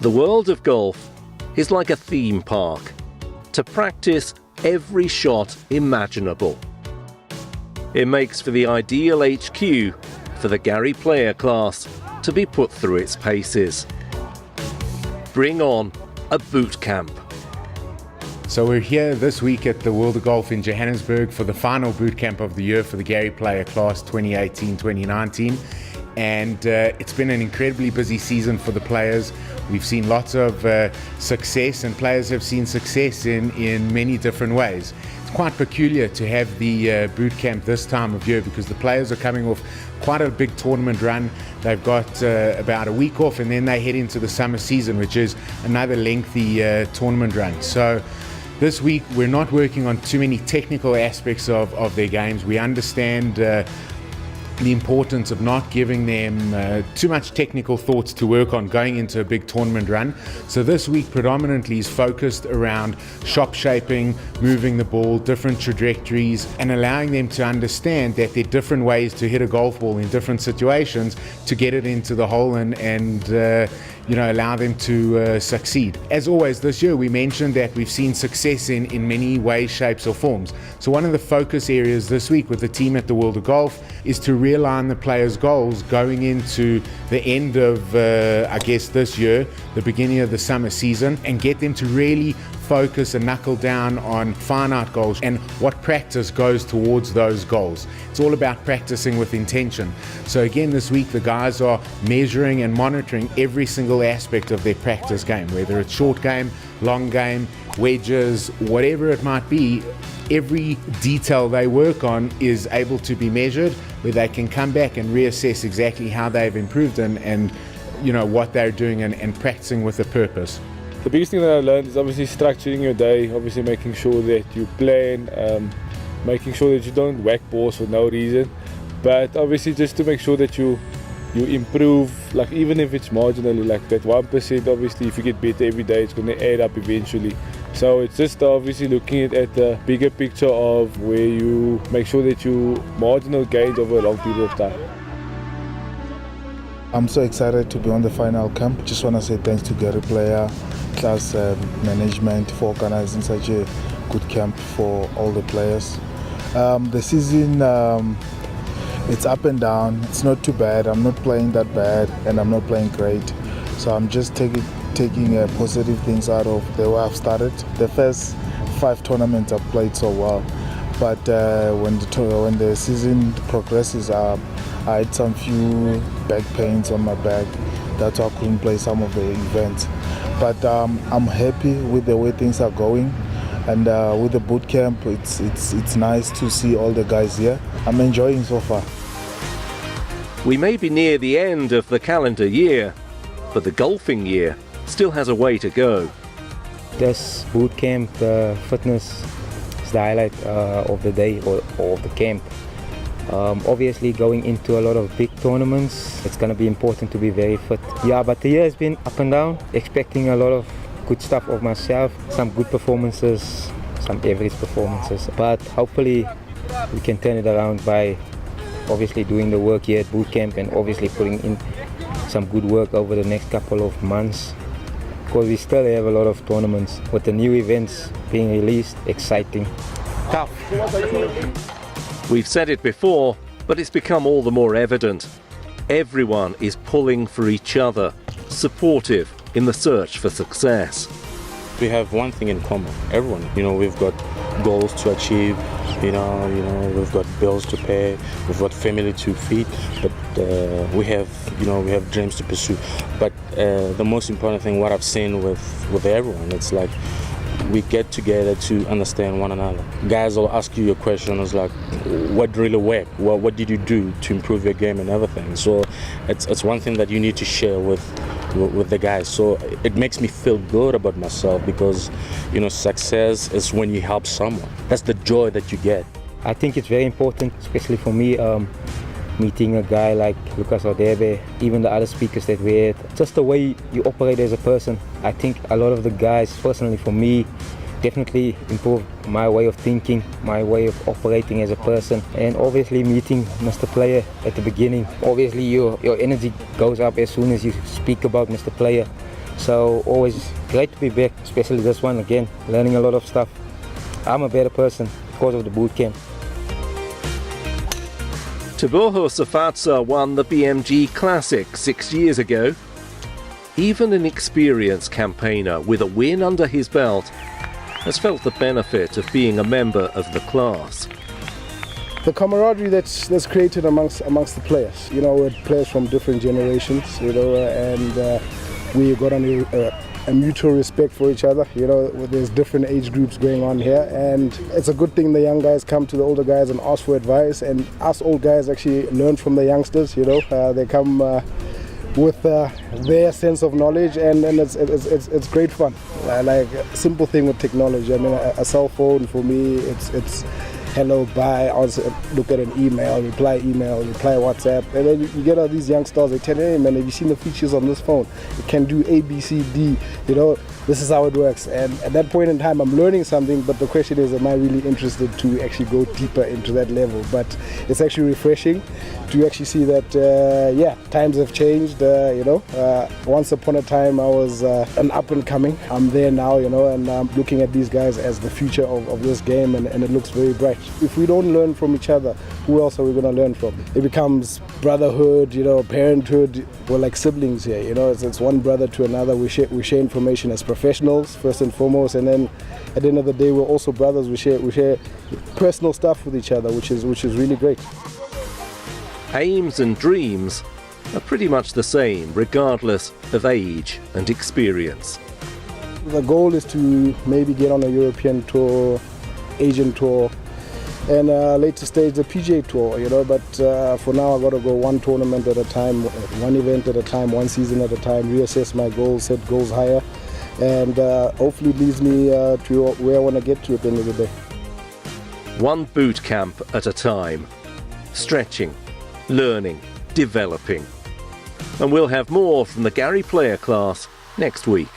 The world of golf is like a theme park, to practice every shot imaginable. It makes for the ideal HQ for the Gary player class to be put through its paces. Bring on a boot camp. So we're here this week at the World of Golf in Johannesburg for the final boot camp of the year for the Gary player class 2018-2019. And it's been an incredibly busy season for the players. We've seen lots of success, and players have seen success in many different ways. It's quite peculiar to have the boot camp this time of year because the players are coming off quite a big tournament run. They've got about a week off, and then they head into the summer season, which is another lengthy tournament run. So this week we're not working on too many technical aspects of their games. We understand the importance of not giving them too much technical thoughts to work on going into a big tournament run. So this week predominantly is focused around shop shaping, moving the ball, different trajectories, and allowing them to understand that there are different ways to hit a golf ball in different situations to get it into the hole and allow them to succeed. As always, this year we mentioned that we've seen success in many ways, shapes or forms. So one of the focus areas this week with the team at the World of Golf is to realign the players' goals going into the end of, this year, the beginning of the summer season, and get them to really focus and knuckle down on finite goals and what practice goes towards those goals. It's all about practicing with intention. So again, this week the guys are measuring and monitoring every single aspect of their practice game, whether it's short game, long game, wedges, whatever it might be. Every detail they work on is able to be measured, where they can come back and reassess exactly how they've improved and what they're doing and practicing with a purpose. The biggest thing that I learned is obviously structuring your day, obviously making sure that you plan, making sure that you don't whack balls for no reason, but obviously just to make sure that you improve, like even if it's marginally, like that 1%, obviously if you get better every day it's going to add up eventually. So it's just obviously looking at the bigger picture of where you make sure that you marginal gains over a long period of time. I'm so excited to be on the final camp. Just want to say thanks to Gary Player, class management for organizing such a good camp for all the players. The season, it's up and down. It's not too bad. I'm not playing that bad and I'm not playing great. So I'm just taking positive things out of the way I've started. The first 5 tournaments I've played so well, but when the season progresses, I had some few back pains on my back. That's why I couldn't play some of the events. But I'm happy with the way things are going, and with the boot camp, it's nice to see all the guys here. I'm enjoying so far. We may be near the end of the calendar year, but the golfing year still has a way to go. This boot camp, fitness is the highlight of the day or of the camp. Obviously going into a lot of big tournaments, it's going to be important to be very fit. Yeah, but the year has been up and down, expecting a lot of good stuff of myself, some good performances, some average performances, but hopefully we can turn it around by obviously doing the work here at boot camp and obviously putting in some good work over the next couple of months, because we still have a lot of tournaments with the new events being released. Exciting. Tough. We've said it before, but it's become all the more evident. Everyone is pulling for each other, supportive in the search for success. We have one thing in common, everyone. We've got goals to achieve, we've got bills to pay, we've got family to feed, but we have dreams to pursue. But the most important thing, what I've seen with everyone, it's like we get together to understand one another. Guys will ask you a question, it's like, what really worked? What did you do to improve your game and everything? So it's one thing that you need to share with the guys. So it makes me feel good about myself because, success is when you help someone. That's the joy that you get. I think it's very important, especially for me, meeting a guy like Lucas Odebe, even the other speakers that we had, just the way you operate as a person. I think a lot of the guys, personally for me, definitely improved my way of thinking, my way of operating as a person. And obviously meeting Mr. Player at the beginning, obviously your energy goes up as soon as you speak about Mr. Player. So always great to be back, especially this one again, learning a lot of stuff. I'm a better person because of the boot camp. Teboho Safatsa won the BMG Classic 6 years ago. Even an experienced campaigner with a win under his belt has felt the benefit of being a member of the class. The camaraderie that's created amongst the players, with players from different generations, and we got a mutual respect for each other. There's different age groups going on here, and it's a good thing the young guys come to the older guys and ask for advice, and us old guys actually learn from the youngsters. They come with their sense of knowledge, and it's great fun. Like a simple thing with technology. I mean, a cell phone for me, it's hello, bye, look at an email, reply WhatsApp, and then you get all these young stars, they tell you, hey man, have you seen the features on this phone? It can do A, B, C, D, this is how it works. And at that point in time, I'm learning something, but the question is, am I really interested to actually go deeper into that level? But it's actually refreshing to actually see that, times have changed, once upon a time I was an up and coming. I'm there now, and I'm looking at these guys as the future of this game, and it looks very bright. If we don't learn from each other, who else are we going to learn from? It becomes brotherhood, parenthood. We're like siblings here, it's one brother to another. We share information as professionals first and foremost, and then at the end of the day, we're also brothers. We share personal stuff with each other, which is really great. Aims and dreams are pretty much the same regardless of age and experience. The goal is to maybe get on a European tour, Asian tour, and later stage the PGA Tour, but for now I got to go one tournament at a time, one event at a time, one season at a time, reassess my goals, set goals higher, and hopefully leads me to where I want to get to at the end of the day. One boot camp at a time, stretching, learning, developing. And we'll have more from the Gary Player class next week.